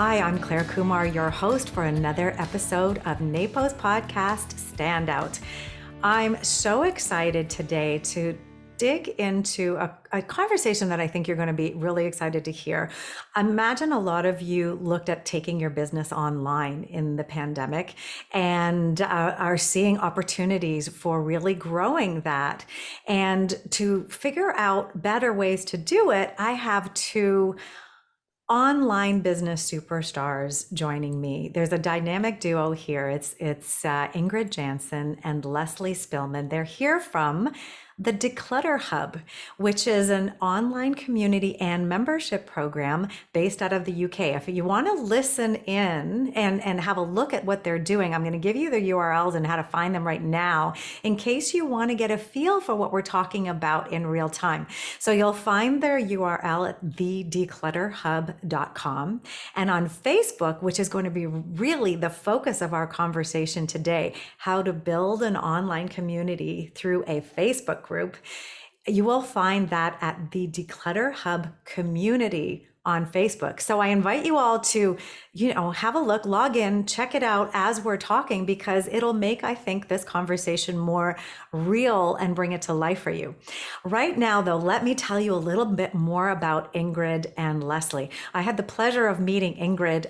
Hi, I'm Claire Kumar, your host for another episode of NAPO's podcast, Stand Out. I'm so excited today to dig into a conversation that I think you're going to be really excited to hear. Imagine a lot of you looked at taking your business online in the pandemic and are seeing opportunities for really growing that. And to figure out better ways to do it, I have two online business superstars joining me. There's a dynamic duo here. It's Ingrid Jansen and Lesley Spellman. They're here from the Declutter Hub, which is an online community and membership program based out of the UK. If you want to listen in and have a look at what they're doing, I'm going to give you the URLs and how to find them right now in case you want to get a feel for what we're talking about in real time. So you'll find their URL at thedeclutterhub.com, and on Facebook, which is going to be really the focus of our conversation today, how to build an online community through a Facebook group. You will find that at the Declutter Hub community on Facebook. So I invite you all to, have a look, log in, check it out as we're talking, because it'll make, I think, this conversation more real and bring it to life for you. Right now, though, let me tell you a little bit more about Ingrid and Lesley. I had the pleasure of meeting Ingrid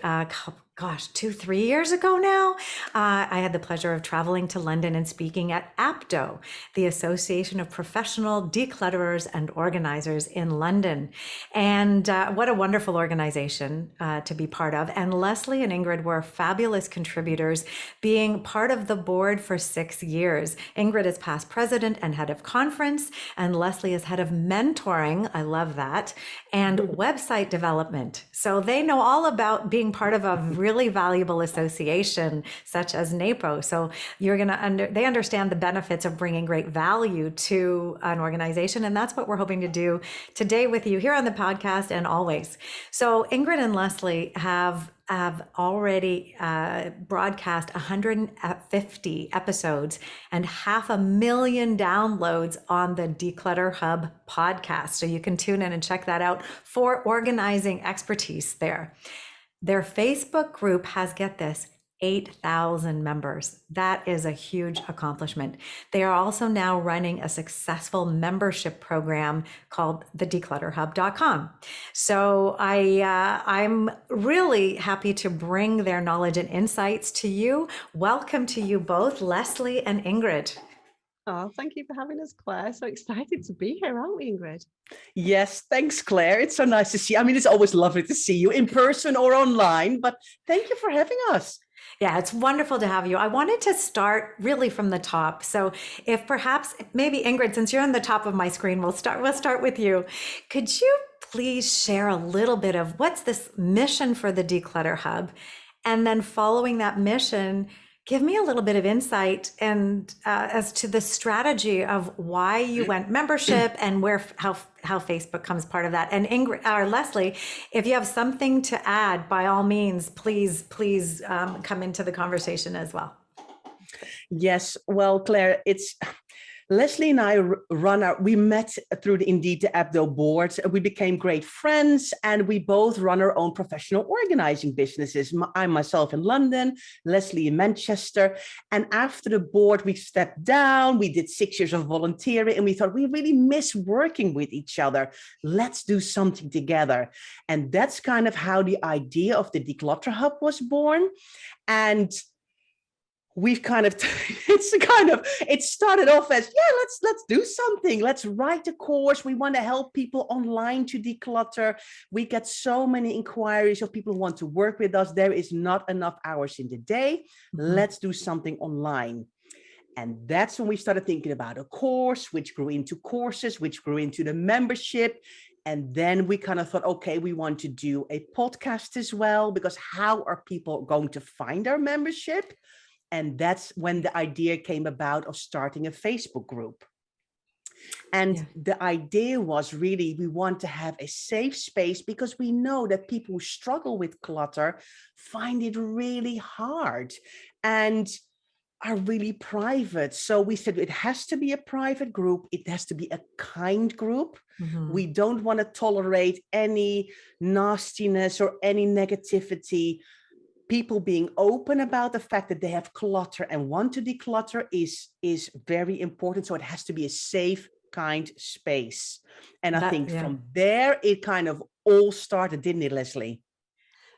2-3 years ago now. I had the pleasure of traveling to London and speaking at APDO, the Association of Professional Declutterers and Organisers in London. And what a wonderful organization to be part of. And Lesley and Ingrid were fabulous contributors, being part of the board for 6 years. Ingrid is past president and head of conference, and Lesley is head of mentoring. I love that. And website development. So they know all about being part of a really valuable association such as NAPO. So they understand the benefits of bringing great value to an organization. And that's what we're hoping to do today with you here on the podcast and always. So Ingrid and Lesley have already broadcast 150 episodes and 500,000 downloads on the Declutter Hub podcast. So you can tune in and check that out for organizing expertise there. Their Facebook group has, get this, 8,000 members. That is a huge accomplishment. They are also now running a successful membership program called thedeclutterhub.com. So I'm really happy to bring their knowledge and insights to you. Welcome to you both, Lesley and Ingrid. Oh, thank you for having us, Claire. So excited to be here, aren't we, Ingrid? Yes, thanks, Claire. It's so nice to see you. I mean, it's always lovely to see you in person or online, but thank you for having us. Yeah, it's wonderful to have you. I wanted to start really from the top. So if perhaps, maybe Ingrid, since you're on the top of my screen, we'll start with you. Could you please share a little bit of what's this mission for the Declutter Hub? And then following that mission, give me a little bit of insight and as to the strategy of why you went membership and how Facebook comes part of that. And Ingrid or Lesley, if you have something to add, by all means, please come into the conversation as well. Yes, well, Claire, Lesley and I we met through the APDO board. We became great friends, and we both run our own professional organizing businesses. I myself in London, Lesley in Manchester. And after the board, we stepped down. We did 6 years of volunteering, and we thought we really miss working with each other. Let's do something together. And that's kind of how the idea of the Declutter Hub was born. And we've it started off as, let's do something. Let's write a course. We want to help people online to declutter. We get so many inquiries of people who want to work with us. There is not enough hours in the day. Let's do something online. And that's when we started thinking about a course, which grew into courses, which grew into the membership. And then we kind of thought, okay, we want to do a podcast as well, because how are people going to find our membership? And that's when the idea came about of starting a Facebook group. And the idea was really, we want to have a safe space, because we know that people who struggle with clutter find it really hard. And are really private. So we said it has to be a private group. It has to be a kind group. We don't want to tolerate any nastiness or any negativity. People being open about the fact that they have clutter and want to declutter is very important. So it has to be a safe, kind space. And I think from there, it kind of all started, didn't it, Lesley?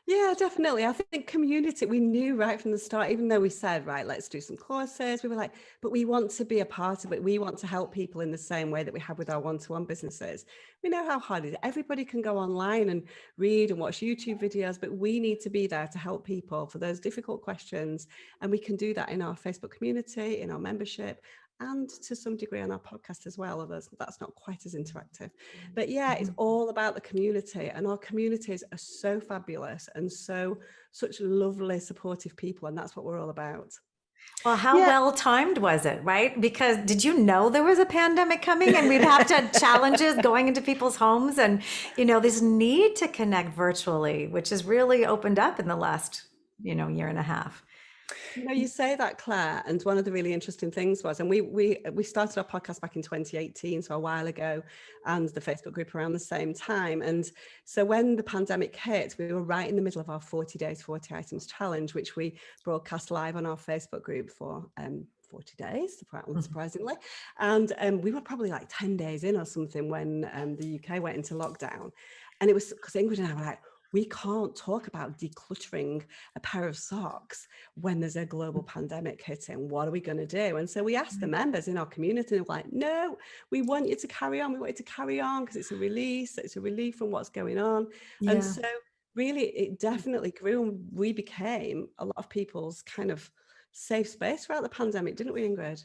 Yeah, definitely. I think community, we knew right from the start, even though we said, right, let's do some courses, we were like, but we want to be a part of it. We want to help people in the same way that we have with our one-to-one businesses. We know how hard it is. Everybody can go online and read and watch YouTube videos, but we need to be there to help people for those difficult questions. And we can do that in our Facebook community, in our membership, and to some degree on our podcast as well, although that's not quite as interactive. But yeah, it's all about the community, and our communities are so fabulous and such lovely, supportive people, and that's what we're all about. Well, how well timed was it, right? Because did you know there was a pandemic coming and we'd have to challenges going into people's homes and, this need to connect virtually, which has really opened up in the last, year and a half. You say that, Claire, and one of the really interesting things was, and we started our podcast back in 2018, so a while ago, and the Facebook group around the same time. And so when the pandemic hit, we were right in the middle of our 40 days, 40 items challenge, which we broadcast live on our Facebook group for 40 days, unsurprisingly. And we were probably like 10 days in or something when the UK went into lockdown. And it was because Ingrid and I were like, we can't talk about decluttering a pair of socks when there's a global pandemic hitting. What are we going to do? And so we asked the members in our community, and they're like, no, we want you to carry on. We want you to carry on because it's a release. It's a relief from what's going on. Yeah. And so really, it definitely grew. And we became a lot of people's kind of safe space throughout the pandemic, didn't we, Ingrid?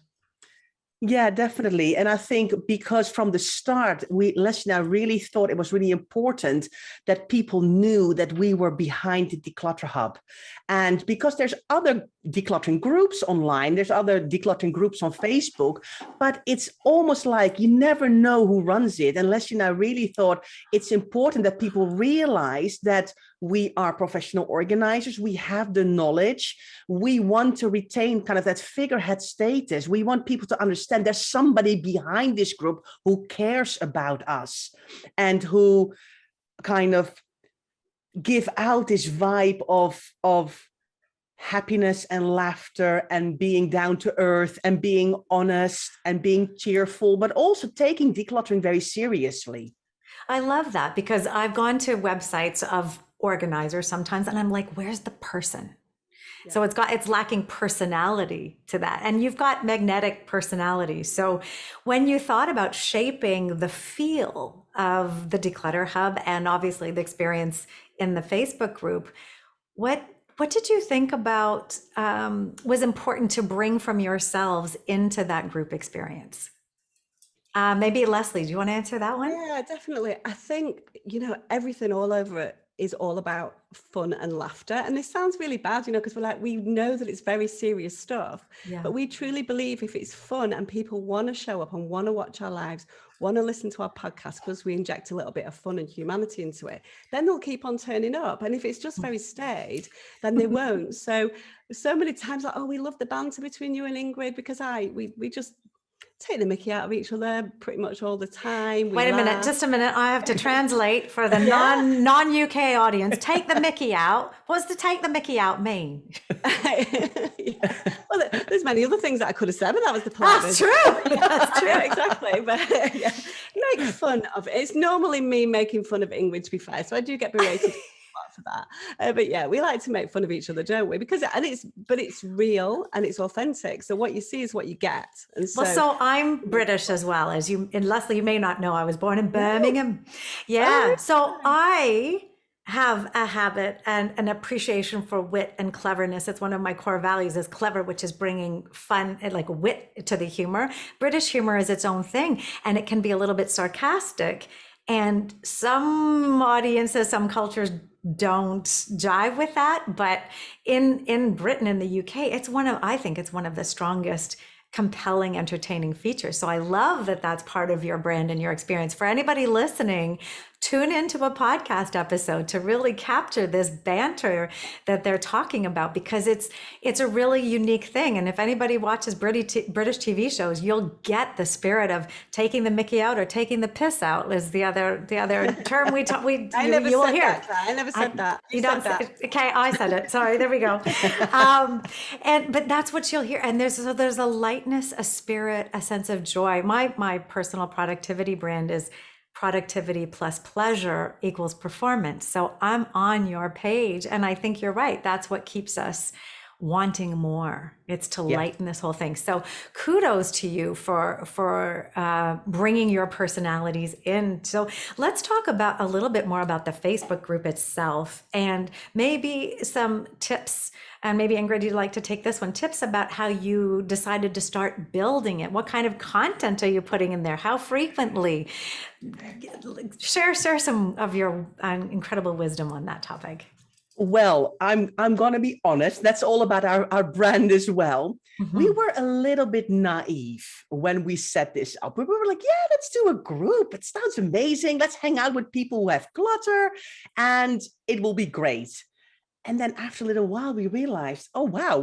Yeah, definitely. And I think because from the start, Lesley and I really thought it was really important that people knew that we were behind the Declutter Hub. And because there's other decluttering groups online, there's other decluttering groups on Facebook, but it's almost like you never know who runs it. And Lesley and I really thought it's important that people realize that we are professional organizers. We have the knowledge. We want to retain kind of that figurehead status. We want people to understand there's somebody behind this group who cares about us and who kind of give out this vibe of happiness and laughter and being down to earth and being honest and being cheerful, but also taking decluttering very seriously. I love that because I've gone to websites of organizers sometimes and I'm like, where's the person? Yeah. So it's lacking personality to that. And you've got magnetic personality. So when you thought about shaping the feel of the Declutter Hub and obviously the experience in the Facebook group, what did you think about was important to bring from yourselves into that group experience? Maybe Lesley, do you want to answer that one? Yeah, definitely. I think, everything all over it is all about fun and laughter. And this sounds really bad, because we know that it's very serious stuff, but we truly believe if it's fun and people want to show up and want to watch our lives, want to listen to our podcast because we inject a little bit of fun and humanity into it, then they'll keep on turning up. And if it's just very staid, then they won't. So many times, like, oh, we love the banter between you and Ingrid because we just take the mickey out of each other pretty much all the time. Wait a minute, just a minute. I have to translate for the non-UK audience. Take the mickey out. What's the take the mickey out mean? Well, there's many other things that I could have said, but that was the plan. That's true. That's true, exactly. But make fun of it. It's normally me making fun of Ingrid, to be fair. So I do get berated for that. But yeah, we like to make fun of each other, don't we? Because it's real and it's authentic. So what you see is what you get. And so I'm British as well as you. And Lesley, you may not know, I was born in Birmingham. Yeah. Oh, so I have a habit and an appreciation for wit and cleverness. It's one of my core values is clever, which is bringing fun and like wit to the humor. British humor is its own thing, and it can be a little bit sarcastic. And some audiences, some cultures don't jive with that. But in Britain, in the UK, I think it's one of the strongest, compelling, entertaining features. So I love that that's part of your brand and your experience. For anybody listening, tune into a podcast episode to really capture this banter that they're talking about, because it's a really unique thing. And if anybody watches British TV shows, you'll get the spirit of taking the mickey out or taking the piss out is the other term you will hear. I never said that. You don't said say, okay, I said it. Sorry, there we go. But that's what you'll hear. And there's a lightness, a spirit, a sense of joy. My personal productivity brand is productivity plus pleasure equals performance. So I'm on your page, and I think you're right. That's what keeps us wanting more. It's to lighten this whole thing. So kudos to you for bringing your personalities in. So let's talk about a little bit more about the Facebook group itself, and maybe some tips. And maybe Ingrid, you'd like to take this one. Tips about how you decided to start building it. What kind of content are you putting in there? How frequently? Share some of your incredible wisdom on that topic. Well, I'm going to be honest. That's all about our brand as well. Mm-hmm. We were a little bit naive when we set this up. We were like, yeah, let's do a group. It sounds amazing. Let's hang out with people who have clutter and it will be great. And then after a little while, we realized, oh, wow,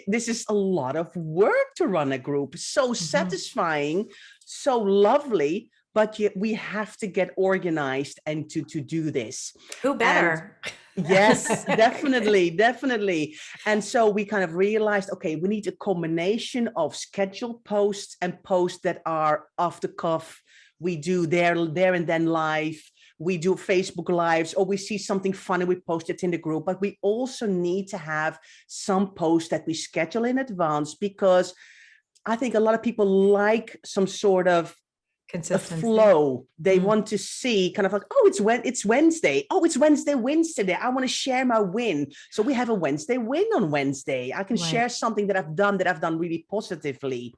this is a lot of work to run a group. So satisfying, so lovely. But yet we have to get organized and to do this. Who better? Yes, definitely. And so we kind of realized, okay, we need a combination of scheduled posts and posts that are off the cuff. We do there and then live. We do Facebook lives, or we see something funny, we post it in the group. But we also need to have some posts that we schedule in advance, because I think a lot of people like some sort of a flow. They want to see kind of like, oh, it's Wednesday. Oh, it's Wednesday. I want to share my win. So we have a Wednesday win on Wednesday. I can share something that I've done really positively.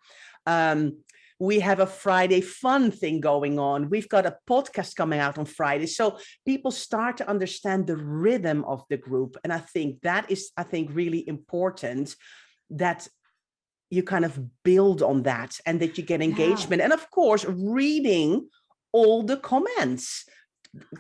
We have a Friday fun thing going on. We've got a podcast coming out on Friday. So people start to understand the rhythm of the group. And I think that is, really important, that you kind of build on that and that you get engagement. And of course, reading all the comments,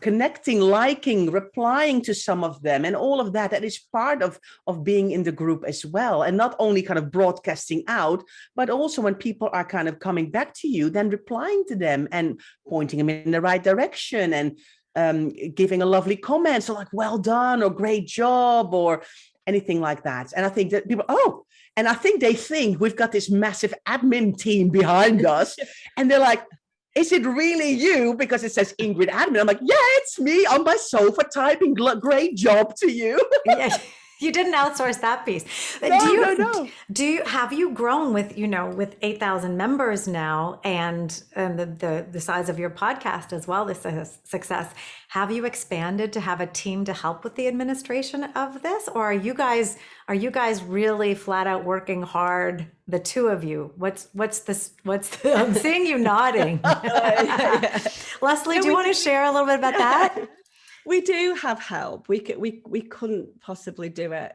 connecting, liking, replying to some of them, and all of that is part of being in the group as well. And not only kind of broadcasting out, but also when people are kind of coming back to you, then replying to them and pointing them in the right direction and giving a lovely comment. So like, well done, or great job, or anything like that. And I think that people, and I think they think we've got this massive admin team behind us. And they're like, is it really you? Because it says Ingrid admin. I'm like, yeah, it's me on my sofa typing great job to you. Yeah, you didn't outsource that piece. No. Have you grown with 8,000 members now, and the size of your podcast as well, this success? Have you expanded to have a team to help with the administration of this, or are you guys really flat out working hard, the two of you? I'm seeing you nodding. Lesley, do you want to share a little bit about that? We do have help. We couldn't possibly do it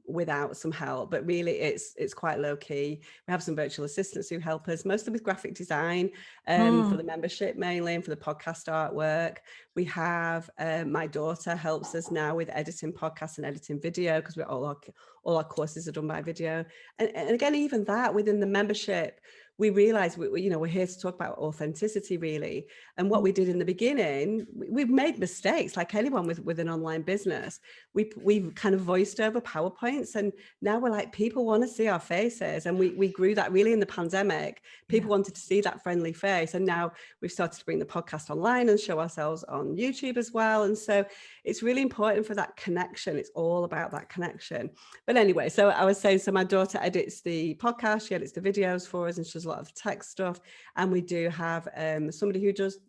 without some help, but really it's quite low key. We have some virtual assistants who help us, mostly with graphic design for the membership mainly, and for the podcast artwork. We have my daughter helps us now with editing podcasts and editing video, because all our courses are done by video. And again, even that within the membership, we realized we're here to talk about authenticity, really. And what we did in the beginning, we've made mistakes like anyone with an online business. We've kind of voiced over PowerPoints, and now we're like, people want to see our faces. And we grew that really in the pandemic. People wanted to see that friendly face. And now we've started to bring the podcast online and show ourselves on YouTube as well. And so it's really important for that connection. It's all about that connection. But anyway, so I was saying, so my daughter edits the podcast, she edits the videos for us, and she does a lot of tech stuff. And we do have somebody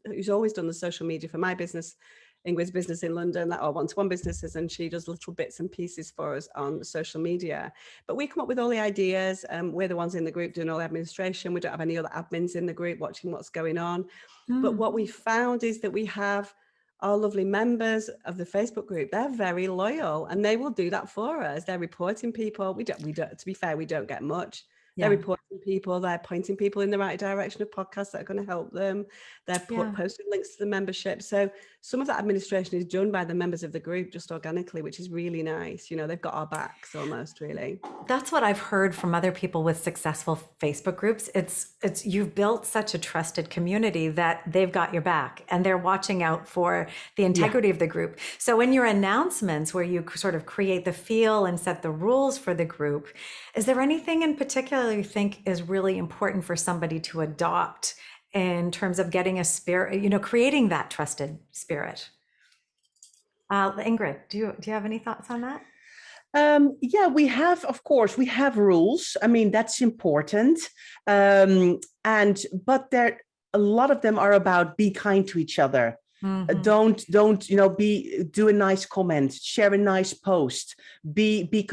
who's always done the social media for my business, Ingrid's business in London, that are one-to-one businesses, and she does little bits and pieces for us on social media. But we come up with all the ideas. We're the ones in the group doing all the administration. We don't have any other admins in the group watching what's going on. But what we found is that we have our lovely members of the Facebook group. They're very loyal, and they will do that for us. They're reporting people. We don't, to be fair, we don't get much They're Yeah. reporting people, they're pointing people in the right direction of podcasts that are going to help them. They're posting links to the membership. So some of that administration is done by the members of the group just organically, which is really nice. You know, they've got our backs almost, really. That's what I've heard from other people with successful Facebook groups. It's you've built such a trusted community that they've got your back and they're watching out for the integrity of the group. So in your announcements where you sort of create the feel and set the rules for the group, is there anything in particular you think is really important for somebody to adopt in terms of getting a spirit, you know, creating that trusted spirit? Ingrid, do you have any thoughts on that? Yeah, we have, of course, we have rules. I mean, that's important. But there, a lot of them are about be kind to each other. Mm-hmm. Don't, you know, do a nice comment, share a nice post, be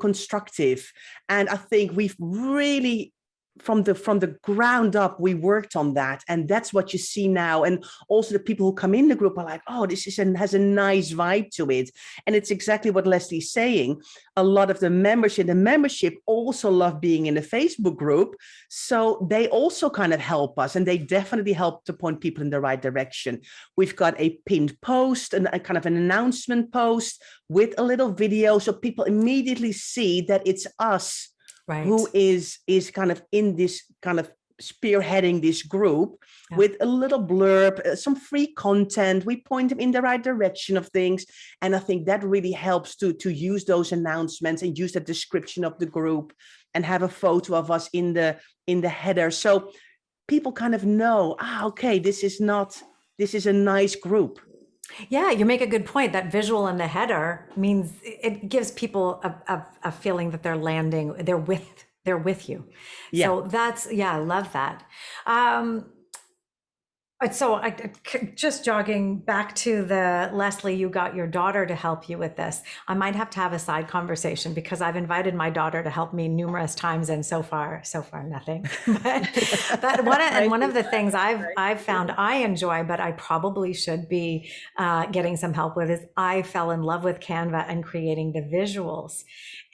constructive. And I think we've really, from the ground up, we worked on that, and that's what you see now. And also the people who come in the group are like, oh, this has a nice vibe to it. And it's exactly what Leslie's saying. A lot of the membership also love being in the Facebook group, so they also kind of help us, and they definitely help to point people in the right direction. We've got a pinned post and a kind of an announcement post with a little video, so people immediately see that it's us. Right. Who is kind of in this kind of spearheading this group with a little blurb, some free content. We point them in the right direction of things. And I think that really helps to use those announcements and use the description of the group and have a photo of us in the header. So people kind of know, okay, this is a nice group. Yeah, you make a good point. That visual in the header means it gives people a feeling that they're landing, they're with you. Yeah. So I love that. So just jogging back to the Lesley, you got your daughter to help you with this. I might have to have a side conversation because I've invited my daughter to help me numerous times, and so far nothing. But one of the things I've found I enjoy, but I probably should be getting some help with, is I fell in love with Canva and creating the visuals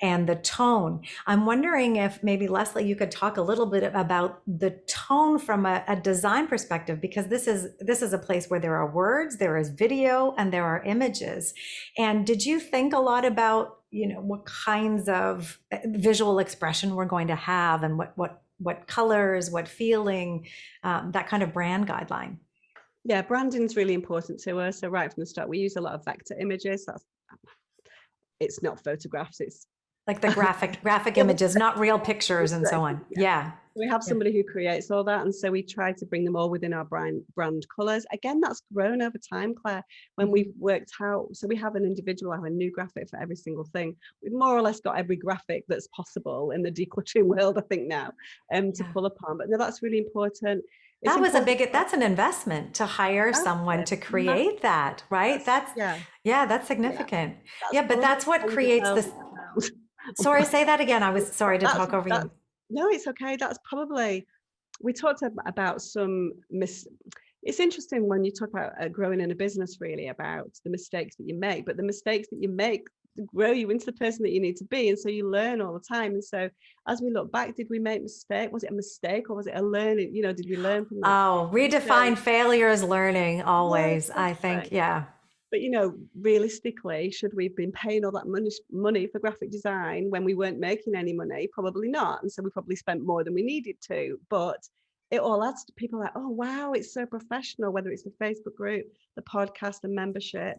and the tone. I'm wondering if maybe, Lesley, you could talk a little bit about the tone from a design perspective, because this is a place where there are words, there is video, and there are images. And did you think a lot about, you know, what kinds of visual expression we're going to have, and what colors, what feeling, that kind of brand guideline? Yeah, branding is really important to us. So right from the start, we use a lot of vector images. It's not photographs, it's like the graphic images, not real pictures and so on. Yeah. We have somebody who creates all that. And so we try to bring them all within our brand colors. Again, that's grown over time, Claire, when we've worked out. So we have an individual, have a new graphic for every single thing. We've more or less got every graphic that's possible in the decluttering world, I think now, to pull upon. But no, that's really important. That's an investment to hire someone to create that, right? That's significant. But that's what creates this. Sorry, say that again. I was sorry to talk over you. No, it's okay. That's probably, we talked about it's interesting when you talk about growing in a business, really, about the mistakes that you make, but the mistakes that you make grow you into the person that you need to be. And so you learn all the time. And so as we look back, did we make mistake? Was it a mistake, or was it a learning? You know, did we learn from that? Oh, redefine failure as learning always, I think. Yeah. But, you know, realistically, should we have been paying all that money for graphic design when we weren't making any money? Probably not. And so we probably spent more than we needed to. But it all adds to people like, oh, wow, it's so professional, whether it's the Facebook group, the podcast, the membership,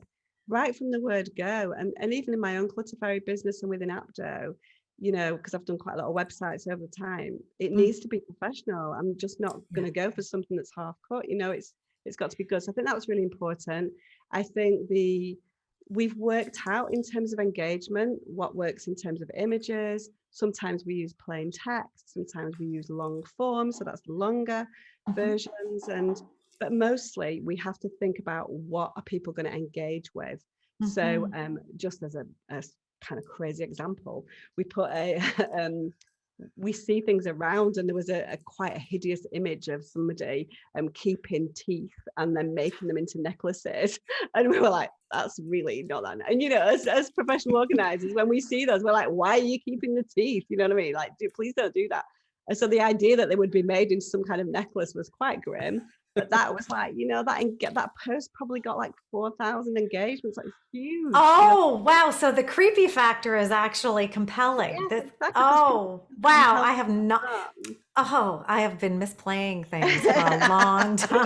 right from the word go. And even in my own Clutter Fairy business and within Apto, you know, because I've done quite a lot of websites over time, it needs to be professional. I'm just not going to go for something that's half cut. You know, it's got to be good. So I think that was really important. I think we've worked out in terms of engagement, what works in terms of images. Sometimes we use plain text, sometimes we use long form, so that's longer versions. But mostly we have to think about what are people going to engage with. So just as a kind of crazy example, we put a we see things around, and there was a quite a hideous image of somebody keeping teeth and then making them into necklaces, and we were like, that's really not that. And as professional organizers, when we see those, we're like, why are you keeping the teeth? You know what I mean? Like, please don't do that. And so the idea that they would be made into some kind of necklace was quite grim. But that was like, that post probably got like 4,000 engagements. Like, huge. Oh, wow. So the creepy factor is actually compelling. Yes, exactly. Oh, wow. I have not. Um, Oh, I have been misplaying things for a long time.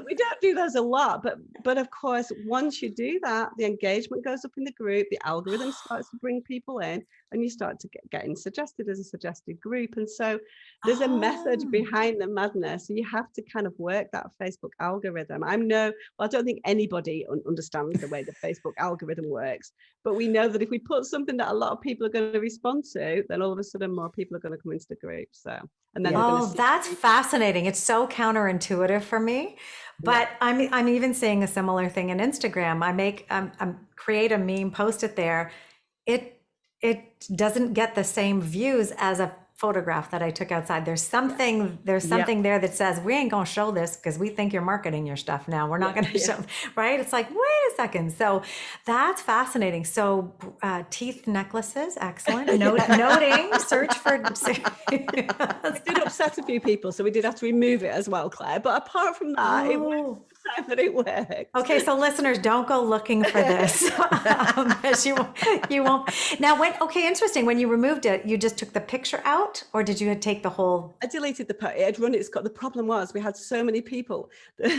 we don't do those a lot, but of course, once you do that, the engagement goes up in the group, the algorithm starts to bring people in, and you start to getting suggested as a suggested group. And so there's a method behind the madness. You have to kind of work that Facebook algorithm. I don't think anybody understands the way the Facebook algorithm works, but we know that if we put something that a lot of people are going to respond to, then all of a sudden more people are going to come into the group. So, and then that's fascinating. It's so counterintuitive for me, but I'm even seeing a similar thing in Instagram. I create a meme, post it there. It doesn't get the same views as a photograph that I took outside. There's something there that says, we ain't gonna show this because we think you're marketing your stuff now. We're not gonna show, right? It's like, wait a second. So that's fascinating. So teeth necklaces, excellent. Noting, search for. It did upset a few people, so we did have to remove it as well, Claire. But apart from that, it was the time that it worked. Okay, so listeners, don't go looking for this. As you won't. Now, interesting. When you removed it, you just took the picture out, or did you take the whole? I deleted the post. It had run its got. The problem was we had so many people. We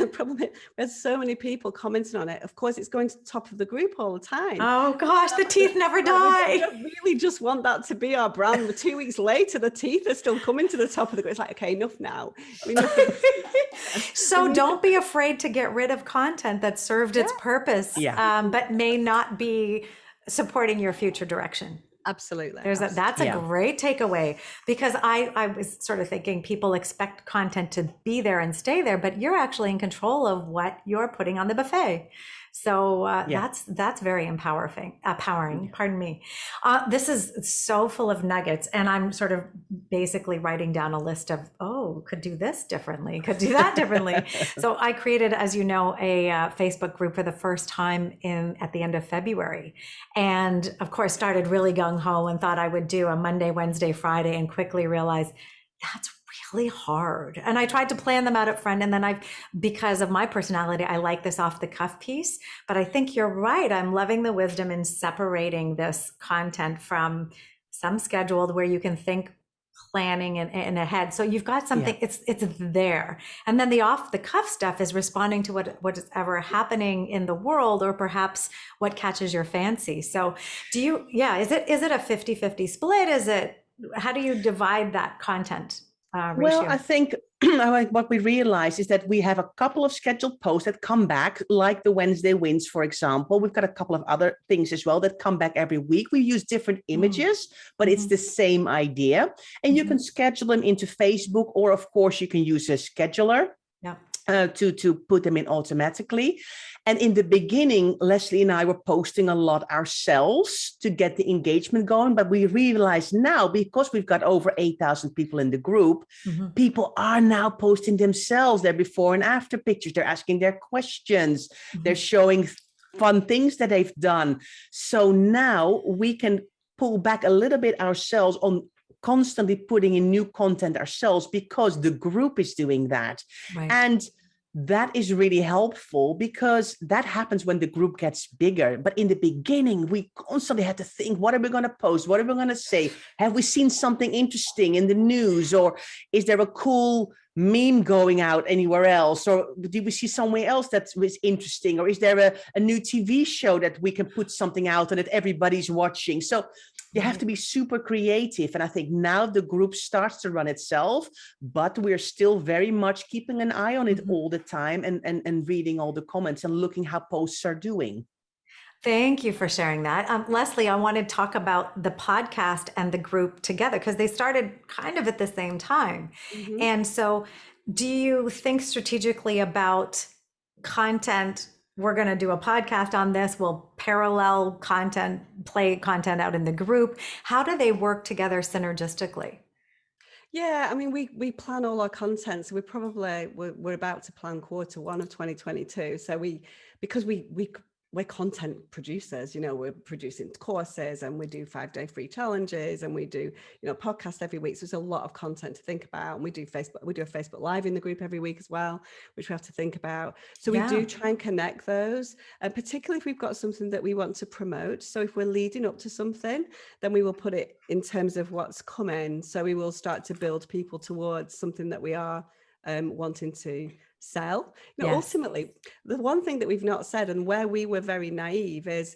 had so many people commenting on it. Of course, it's going to the top of the group all the time. Oh gosh, the teeth never die. We don't really just want that to be our brand. The 2 weeks later, the teeth are still coming to the top of the group. It's like, okay, enough now. So don't be afraid to get rid of content that served its purpose, but may not be supporting your future direction. Absolutely. That's a great takeaway, because I was sort of thinking people expect content to be there and stay there, but you're actually in control of what you're putting on the buffet. So that's very empowering. Pardon me. This is so full of nuggets, and I'm sort of basically writing down a list of, could do this differently, could do that differently. So I created, as you know, a Facebook group for the first time at the end of February, and of course started really gung ho and thought I would do a Monday, Wednesday, Friday, and quickly realized that's really hard. And I tried to plan them out up front. And then because of my personality, I like this off the cuff piece, but I think you're right. I'm loving the wisdom in separating this content from some scheduled where you can think planning and ahead. So you've got something, it's there. And then the off the cuff stuff is responding to what is ever happening in the world, or perhaps what catches your fancy. So is it a 50-50 split? How do you divide that content? Ratio? Well, I think what we realize is that we have a couple of scheduled posts that come back, like the Wednesday wins, for example. We've got a couple of other things as well that come back every week. We use different images, but it's the same idea. And you can schedule them into Facebook, or of course you can use a scheduler. To put them in automatically. And in the beginning, Lesley and I were posting a lot ourselves to get the engagement going. But we realize now, because we've got over 8,000 people in the group, people are now posting themselves, their before and after pictures. They're asking their questions. They're showing fun things that they've done. So now we can pull back a little bit ourselves on constantly putting in new content ourselves, because the group is doing that. Right. And that is really helpful, because that happens when the group gets bigger. But in the beginning, we constantly had to think, what are we going to post? What are we going to say? Have we seen something interesting in the news? Or is there a cool meme going out anywhere else? Or did we see somewhere else that was interesting? Or is there a new TV show that we can put something out and that everybody's watching? So you have to be super creative. And I think now the group starts to run itself, but we're still very much keeping an eye on it all the time, and reading all the comments and looking how posts are doing. Thank you for sharing that. Lesley, I want to talk about the podcast and the group together, because they started kind of at the same time. And so do you think strategically about content we're going to do a podcast on this. We'll parallel content, play content out in the group. How do they work together synergistically? Yeah, I mean, we plan all our content. So we're about to plan Q1 of 2022. So because we're content producers, we're producing courses and we do 5-day free challenges and we do, podcast every week. So there's a lot of content to think about. And we do a Facebook Live in the group every week as well, which we have to think about. So we do try and connect those, particularly if we've got something that we want to promote. So if we're leading up to something, then we will put it in terms of what's coming. So we will start to build people towards something that we are wanting to sell. Ultimately, the one thing that we've not said, and where we were very naive, is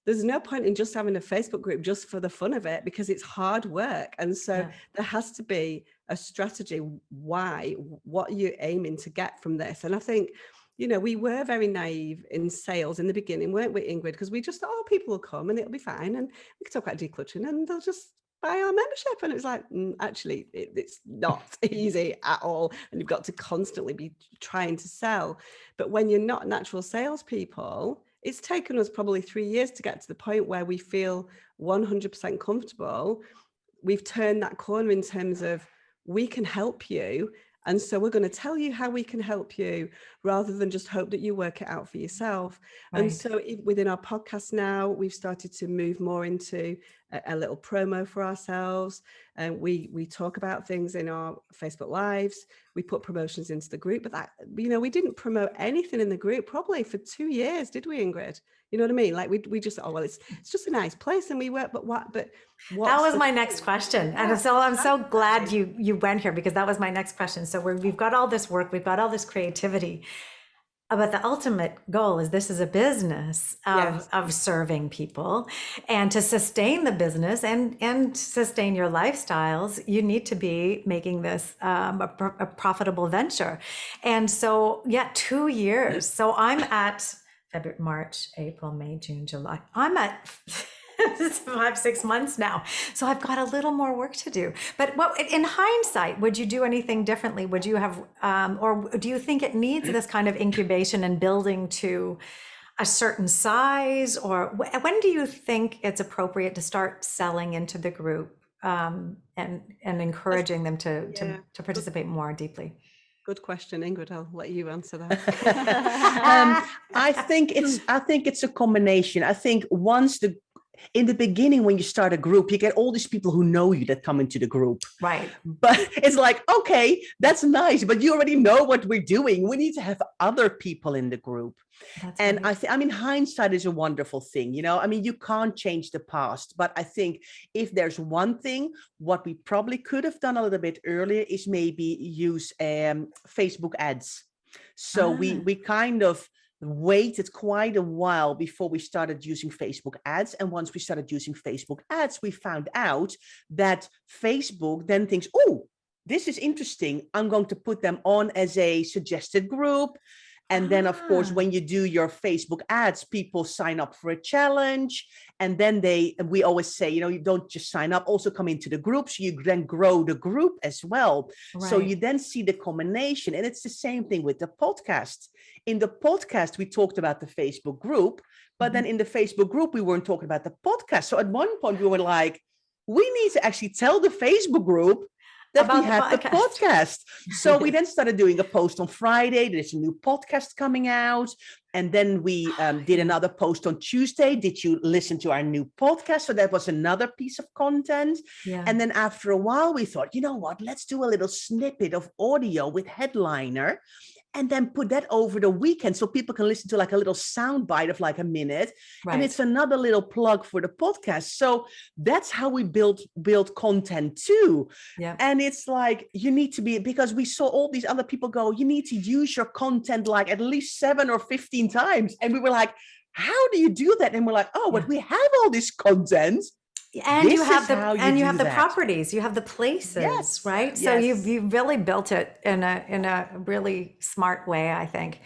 there's no point in just having a Facebook group just for the fun of it, because it's hard work. And so there has to be a strategy. What you're aiming to get from this. And I think, we were very naive in sales in the beginning, weren't we, Ingrid? Because we just thought, people will come and it'll be fine. And we can talk about decluttering and they'll just buy our membership. And it's like, actually, it's not easy at all. And you've got to constantly be trying to sell. But when you're not natural salespeople, it's taken us probably 3 years to get to the point where we feel 100% comfortable. We've turned that corner in terms of we can help you. And so we're going to tell you how we can help you rather than just hope that you work it out for yourself. Right. And so within our podcast now, we've started to move more into a little promo for ourselves. And we talk about things in our Facebook Lives. We put promotions into the group, but that, we didn't promote anything in the group probably for 2 years, did we, Ingrid? You know what I mean? Like we just, it's just a nice place and we work, but that was my next question. Yeah, and so I'm so glad you went here, because that was my next question. So we've got all this work, we've got all this creativity, but the ultimate goal is this is a business of serving people, and to sustain the business and sustain your lifestyles, you need to be making this a profitable venture. And so, 2 years. So I'm at February, March, April, May, June, July. I'm at 5-6 months now. So I've got a little more work to do. But in hindsight, would you do anything differently? Would you have, or do you think it needs this kind of incubation and building to a certain size? Or when do you think it's appropriate to start selling into the group and encouraging them to participate more deeply? Good question, Ingrid. I'll let you answer that. I think it's a combination. I think in the beginning, when you start a group, you get all these people who know you that come into the group. Right. But it's like, okay, that's nice, but you already know what we're doing. We need to have other people in the group. That's and right. I mean, hindsight is a wonderful thing. You can't change the past, but I think if there's one thing, what we probably could have done a little bit earlier is maybe use Facebook ads. So we kind of waited quite a while before we started using Facebook ads. And once we started using Facebook ads, we found out that Facebook then thinks, oh, this is interesting. I'm going to put them on as a suggested group. And then, of course, when you do your Facebook ads, people sign up for a challenge. And then we always say, you don't just sign up, also come into the group. So you then grow the group as well. Right. So you then see the combination. And it's the same thing with the podcast. In the podcast, we talked about the Facebook group, but then in the Facebook group, we weren't talking about the podcast. So at one point we were like, we need to actually tell the Facebook group that about we have the podcast. So we then started doing a post on Friday. There's a new podcast coming out. And then we did another post on Tuesday. Did you listen to our new podcast? So that was another piece of content. Yeah. And then after a while, we thought, you know what, let's do a little snippet of audio with Headliner. And then put that over the weekend so people can listen to like a little sound bite of like a minute. Right. And it's another little plug for the podcast. So that's how we build content too. Yeah. And it's like, you need to be, because we saw all these other people go, you need to use your content like at least 7 or 15 times. And we were like, how do you do that? And we're like, but we have all this content. And you have the properties, you have the places, right? Yes. So you've really built it in a really smart way, I think.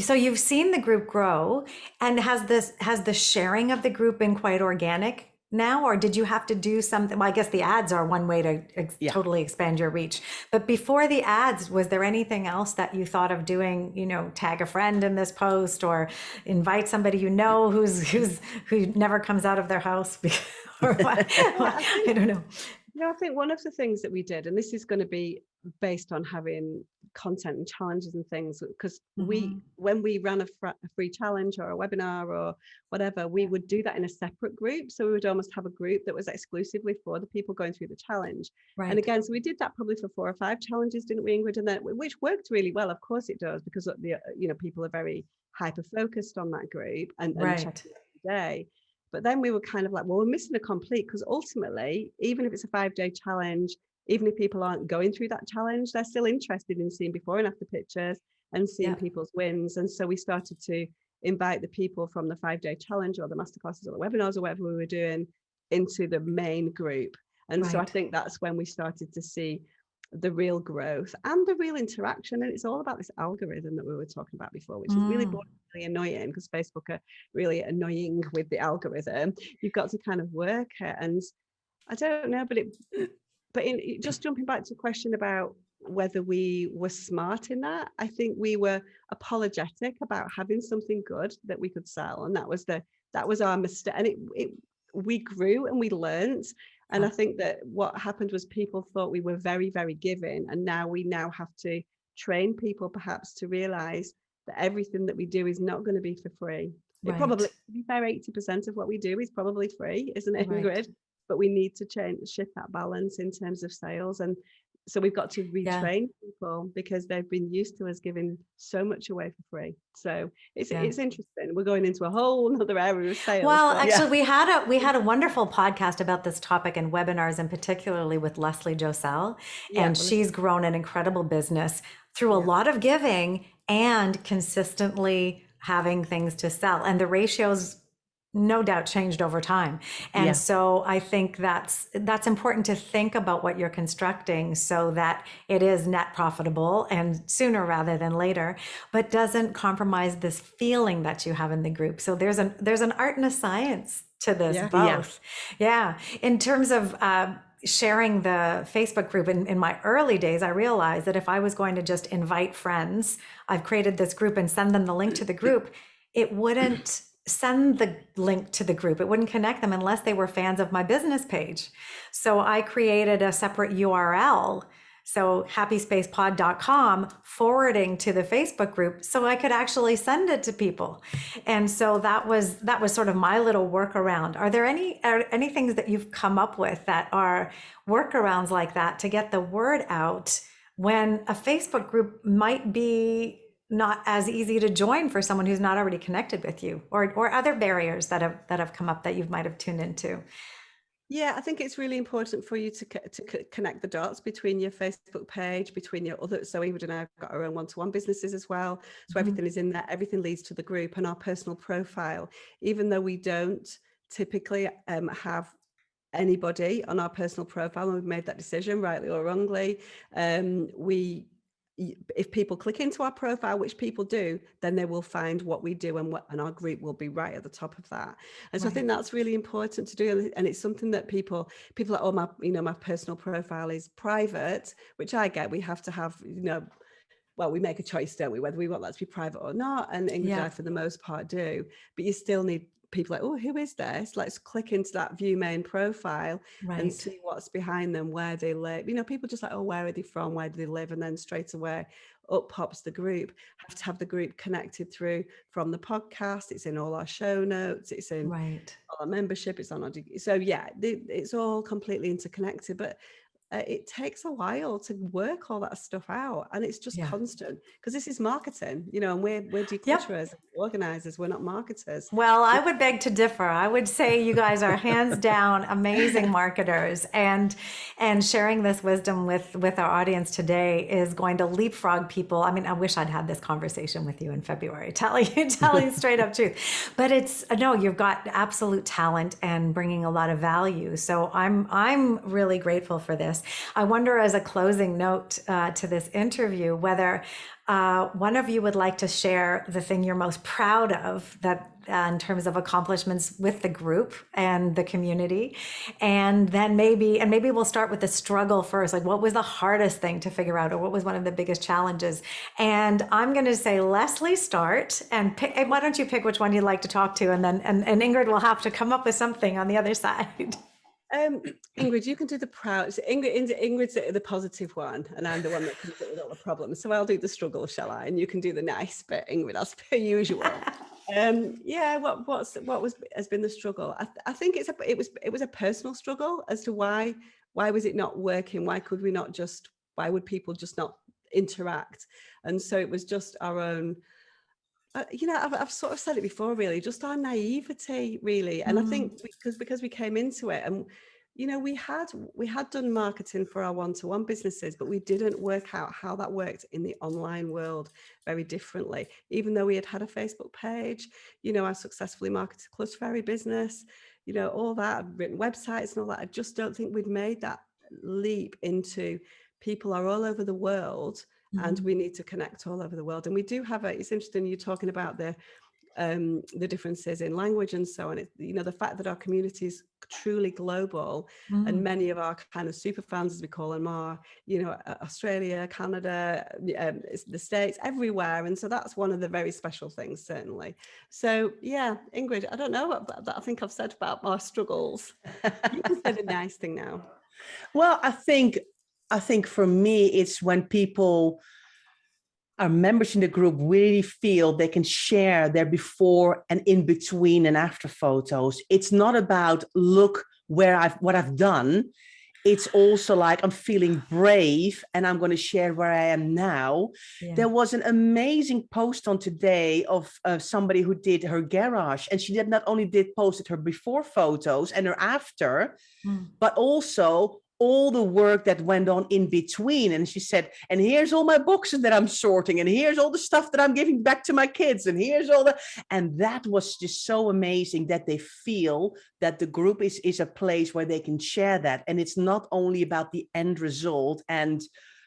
So you've seen the group grow, and has the sharing of the group been quite organic now, or did you have to do something? Well, I guess the ads are one way to Yeah. totally expand your reach. But before the ads, was there anything else that you thought of doing? Tag a friend in this post, or invite somebody who never comes out of their house, or what? I don't know. I think one of the things that we did, and this is going to be based on having content and challenges and things, because when we ran a free challenge or a webinar or whatever, we would do that in a separate group. So we would almost have a group that was exclusively for the people going through the challenge. Right. And again, so we did that probably for 4 or 5 challenges, didn't we, Ingrid? And then, which worked really well. Of course it does, because people are very hyper focused on that group and check it every day. But then we were kind of like, well, we're missing a complete, because ultimately, even if it's a 5-day challenge, even if people aren't going through that challenge, they're still interested in seeing before and after pictures and seeing people's wins. And so we started to invite the people from the 5-day challenge or the masterclasses or the webinars or whatever we were doing into the main group. And so I think that's when we started to see the real growth and the real interaction. And it's all about this algorithm that we were talking about before, which is really annoying, because Facebook are really annoying with the algorithm. You've got to kind of work it. And I don't know, but just jumping back to a question about whether we were smart in that, I think we were apologetic about having something good that we could sell. And that was our mistake. And we grew and we learned. And I think that what happened was people thought we were very, very giving. And now we have to train people perhaps to realize that everything that we do is not going to be for free. It probably, to be fair, 80% of what we do is probably free, isn't it, Ingrid? But we need to shift that balance in terms of sales. And so we've got to retrain people, because they've been used to us giving so much away for free. So it's interesting. We're going into a whole other area of sales. Well, actually, we had a wonderful podcast about this topic and webinars, and particularly with Lesley Josell. And she's grown an incredible business through a lot of giving and consistently having things to sell. And the ratios no doubt changed over time. And so I think that's important to think about what you're constructing so that it is net profitable, and sooner rather than later, but doesn't compromise this feeling that you have in the group. So there's an art and a science to this both. Yeah. In terms of sharing the Facebook group, in my early days, I realized that if I was going to just invite friends, I've created this group and send them the link to the group, it wouldn't send the link to the group. It wouldn't connect them unless they were fans of my business page. So I created a separate URL. So happyspacepod.com forwarding to the Facebook group so I could actually send it to people. And so that was sort of my little workaround. Are there any things that you've come up with that are workarounds like that to get the word out when a Facebook group might be not as easy to join for someone who's not already connected with you, or other barriers that have come up that you might have tuned into? Yeah, I think it's really important for you to connect the dots between your Facebook page, between your other. So Ingrid and I have got our own one-to-one businesses as well. So everything is in there. Everything leads to the group and our personal profile. Even though we don't typically have anybody on our personal profile, and we've made that decision, rightly or wrongly, if people click into our profile, which people do, then they will find what we do, and our group will be right at the top of that. And so I think that's really important to do. And it's something that people are like, oh, my personal profile is private, which I get. We have to have, well, we make a choice, don't we, whether we want that to be private or not. And Ingrid and I, for the most part, do. But you still need people like, oh, who is this? Let's click into that view main profile and see what's behind them, where they live. People just like, oh, where are they from? Where do they live? And then straight away up pops the group. Have to have the group connected through from the podcast. It's in all our show notes. It's in all our membership. It's on our, so it's all completely interconnected. But it takes a while to work all that stuff out, and it's just constant, because this is marketing, and we're declutterers, organisers, we're not marketers. Well, I would beg to differ. I would say you guys are hands down amazing marketers, and sharing this wisdom with our audience today is going to leapfrog people. I mean, I wish I'd had this conversation with you in February, telling you straight up truth. But you've got absolute talent and bringing a lot of value. So I'm really grateful for this. this. I wonder, as a closing note to this interview, whether one of you would like to share the thing you're most proud of that in terms of accomplishments with the group and the community. And then maybe we'll start with the struggle first. Like, what was the hardest thing to figure out, or what was one of the biggest challenges? And I'm going to say, Lesley, start, and pick, why don't you pick which one you'd like to talk to? And then, and Ingrid will have to come up with something on the other side. Ingrid, you can do the proud. So Ingrid's the positive one, and I'm the one that comes up with all the problems. So I'll do the struggle, shall I? And you can do the nice bit, Ingrid, as per usual. Yeah, what has been the struggle? I think it was a personal struggle as to why was it not working? Why would people just not interact? And so it was just our own. I've sort of said it before, really, just our naivety, really. And I think because we came into it, and we had done marketing for our one-to-one businesses, but we didn't work out how that worked in the online world very differently. Even though we had a Facebook page, I successfully marketed Clutter Fairy business, all that, I've written websites and all that. I just don't think we'd made that leap into people are all over the world. And we need to connect all over the world. And we do have it's interesting, you're talking about the differences in language and so on. The fact that our community is truly global, and many of our kind of super fans, as we call them, are, Australia, Canada, the States, everywhere. And so that's one of the very special things, certainly. So yeah, Ingrid, I don't know what I think I've said about our struggles. You can say the nice thing now. Well, I think for me, it's when people, our members in the group, really feel they can share their before and in between and after photos. It's not about look what I've done. It's also like I'm feeling brave and I'm going to share where I am now. Yeah. There was an amazing post on today of somebody who did her garage, and she not only posted her before photos and her after, but also all the work that went on in between. And she said, and here's all my boxes that I'm sorting, and here's all the stuff that I'm giving back to my kids, and here's all and that was just so amazing that they feel that the group is a place where they can share that. And it's not only about the end result and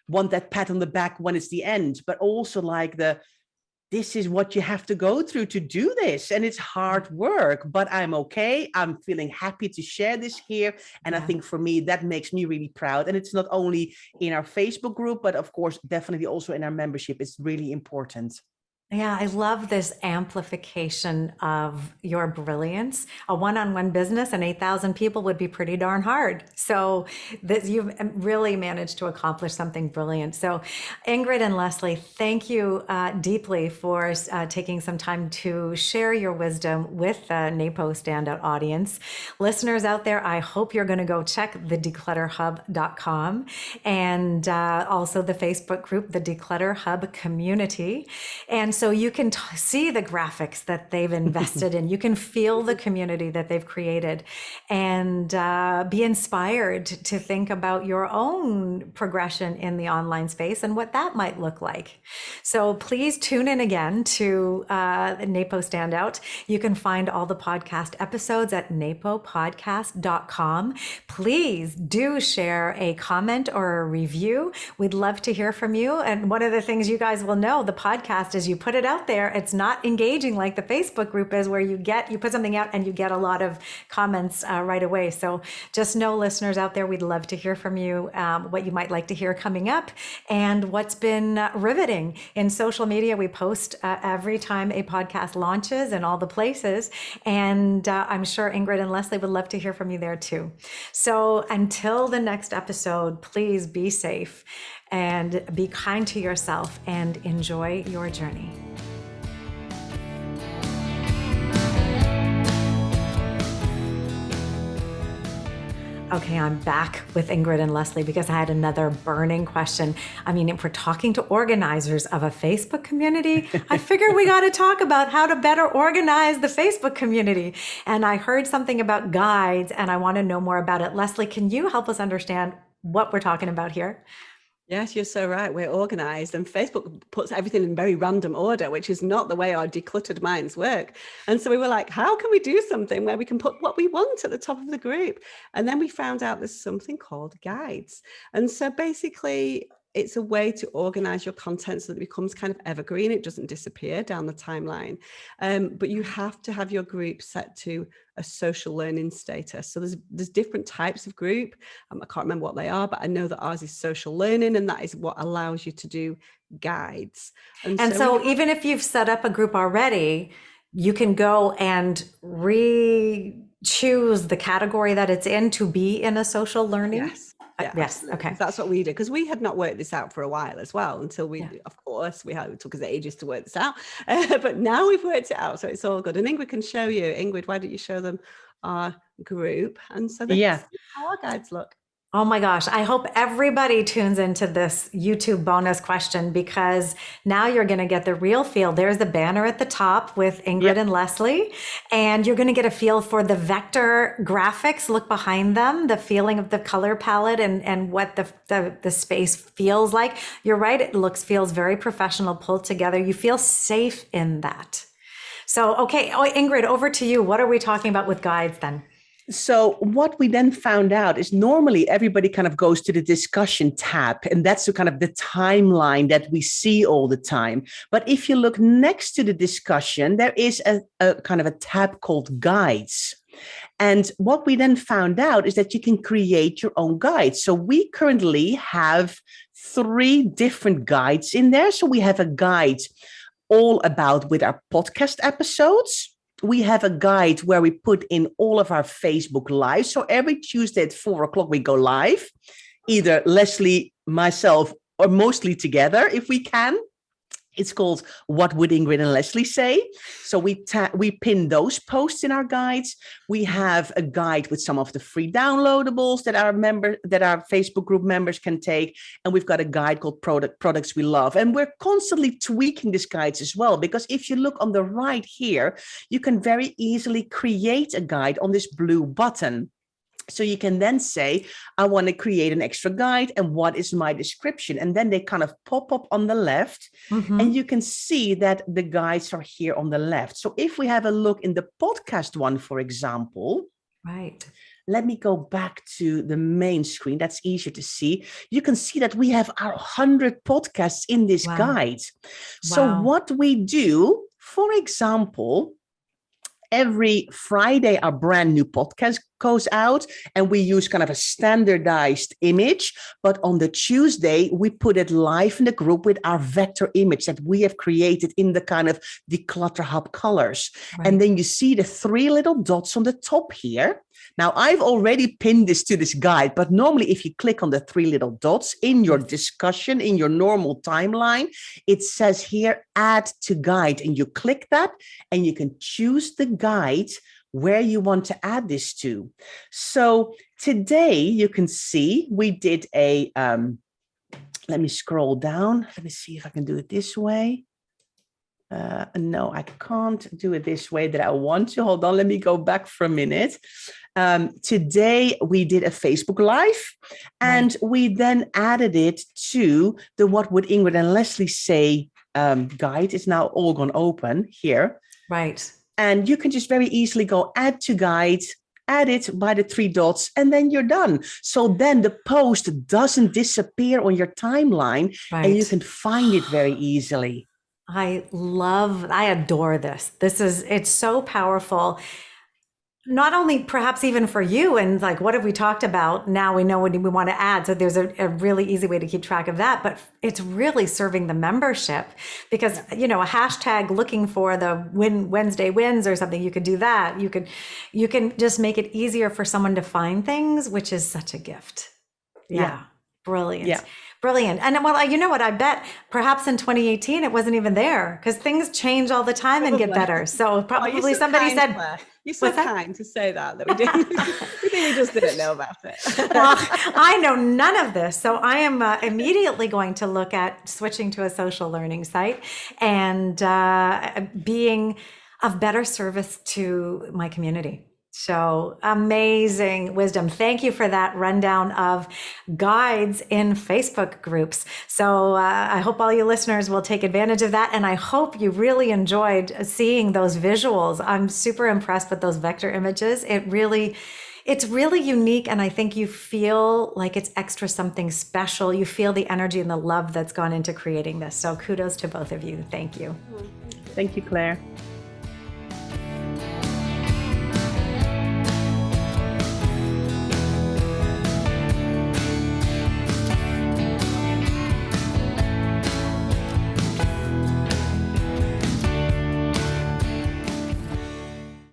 want that pat on the back when it's the end, but also like this is what you have to go through to do this. And it's hard work, but I'm okay. I'm feeling happy to share this here. And I think for me, that makes me really proud. And it's not only in our Facebook group, but of course, definitely also in our membership. It's really important. Yeah, I love this amplification of your brilliance. A one-on-one business and 8,000 people would be pretty darn hard. So you've really managed to accomplish something brilliant. So Ingrid and Lesley, thank you deeply for taking some time to share your wisdom with the NAPO Stand Out audience. Listeners out there, I hope you're going to go check the declutterhub.com and also the Facebook group, the Declutter Hub Community. And so you can see the graphics that they've invested in. You can feel the community that they've created, and be inspired to think about your own progression in the online space and what that might look like. So please tune in again to NAPO Stand Out. You can find all the podcast episodes at napopodcast.com. Please do share a comment or a review. We'd love to hear from you. And one of the things you guys will know, the podcast, is you put it out there, it's not engaging like the Facebook group is, where you put something out and you get a lot of comments right away. So just know, listeners out there, we'd love to hear from you, what you might like to hear coming up, and what's been riveting in social media. We post every time a podcast launches in all the places, and I'm sure Ingrid and Lesley would love to hear from you there too. So until the next episode, please be safe and be kind to yourself and enjoy your journey. Okay, I'm back with Ingrid and Lesley because I had another burning question. I mean, if we're talking to organizers of a Facebook community, I figured we got to talk about how to better organize the Facebook community. And I heard something about guides, and I want to know more about it. Lesley, can you help us understand what we're talking about here? Yes, you're so right. We're organized, and Facebook puts everything in very random order, which is not the way our decluttered minds work. And so we were like, how can we do something where we can put what we want at the top of the group? And then we found out there's something called guides. And so basically, it's a way to organize your content so that it becomes kind of evergreen. It doesn't disappear down the timeline. But you have to have your group set to a social learning status. So there's different types of group. I can't remember what they are, but I know that ours is social learning, and that is what allows you to do guides. And so even if you've set up a group already, you can go and choose the category that it's in to be in a social learning. Yes. Yeah, yes. Okay. That's what we did, because we had not worked this out for a while as well, until we, of course, it took us ages to work this out. But now we've worked it out, so it's all good. And Ingrid can show you. Ingrid, why don't you show them our group? And so they can see how our guides look. Oh my gosh, I hope everybody tunes into this YouTube bonus question, because now you're going to get the real feel. There's the banner at the top with Ingrid and Lesley, and you're going to get a feel for the vector graphics. Look behind them, the feeling of the color palette and what the space feels like. You're right, it feels very professional, pulled together. You feel safe in that. So, okay, Ingrid, over to you. What are we talking about with guides then? So what we then found out is normally everybody kind of goes to the discussion tab, and that's the kind of the timeline that we see all the time. But if you look next to the discussion, there is a kind of a tab called guides. And what we then found out is that you can create your own guides. So we currently have 3 different guides in there. So we have a guide all about with our podcast episodes. We have a guide where we put in all of our Facebook lives. So every Tuesday at 4:00, we go live, either Lesley, myself, or mostly together if we can. It's called What Would Ingrid and Lesley Say? So we pin those posts in our guides. We have a guide with some of the free downloadables that our Facebook group members can take. And we've got a guide called Products We Love. And we're constantly tweaking these guides as well, because if you look on the right here, you can very easily create a guide on this blue button. So you can then say, I want to create an extra guide, and what is my description? And then they kind of pop up on the left, and you can see that the guides are here on the left. So if we have a look in the podcast one, for example, right. Let me go back to the main screen. That's easier to see. You can see that we have our 100 podcasts in this guide. So what we do, for example, every Friday, our brand new podcast goes out, and we use kind of a standardized image. But on the Tuesday, we put it live in the group with our vector image that we have created in the kind of Declutter Hub colors. Right. And then you see the 3 little dots on the top here. Now, I've already pinned this to this guide, but normally if you click on the 3 little dots in your discussion, in your normal timeline, it says here, add to guide, and you click that and you can choose the guide where you want to add this to. So today you can see we did a, let me scroll down. Let me see if I can do it this way. No, I can't do it this way that I want to. Hold on, let me go back for a minute. Today we did a Facebook Live, and we then added it to the What Would Ingrid and Lesley Say guide. It's now all gone open here. Right. And you can just very easily go add to guide, add it by the 3 dots, and then you're done. So then the post doesn't disappear on your timeline, and you can find it very easily. I adore this. It's so powerful. Not only perhaps even for you, and like, what have we talked about? Now we know what we want to add. So there's a really easy way to keep track of that, but it's really serving the membership, because, a hashtag looking for the Wednesday wins or something, you could do that. You can just make it easier for someone to find things, which is such a gift. Yeah. Brilliant. Yeah. Brilliant. And well, you know what? I bet perhaps in 2018, it wasn't even there, because things change all the time and get better. So probably somebody said, you're so kind to say that we didn't. We just didn't know about it. Well, I know none of this. So I am immediately going to look at switching to a social learning site and being of better service to my community. So amazing wisdom. Thank you for that rundown of guides in Facebook groups. So I hope all you listeners will take advantage of that. And I hope you really enjoyed seeing those visuals. I'm super impressed with those vector images. It's really unique. And I think you feel like it's extra something special. You feel the energy and the love that's gone into creating this. So kudos to both of you. Thank you. Thank you, Claire.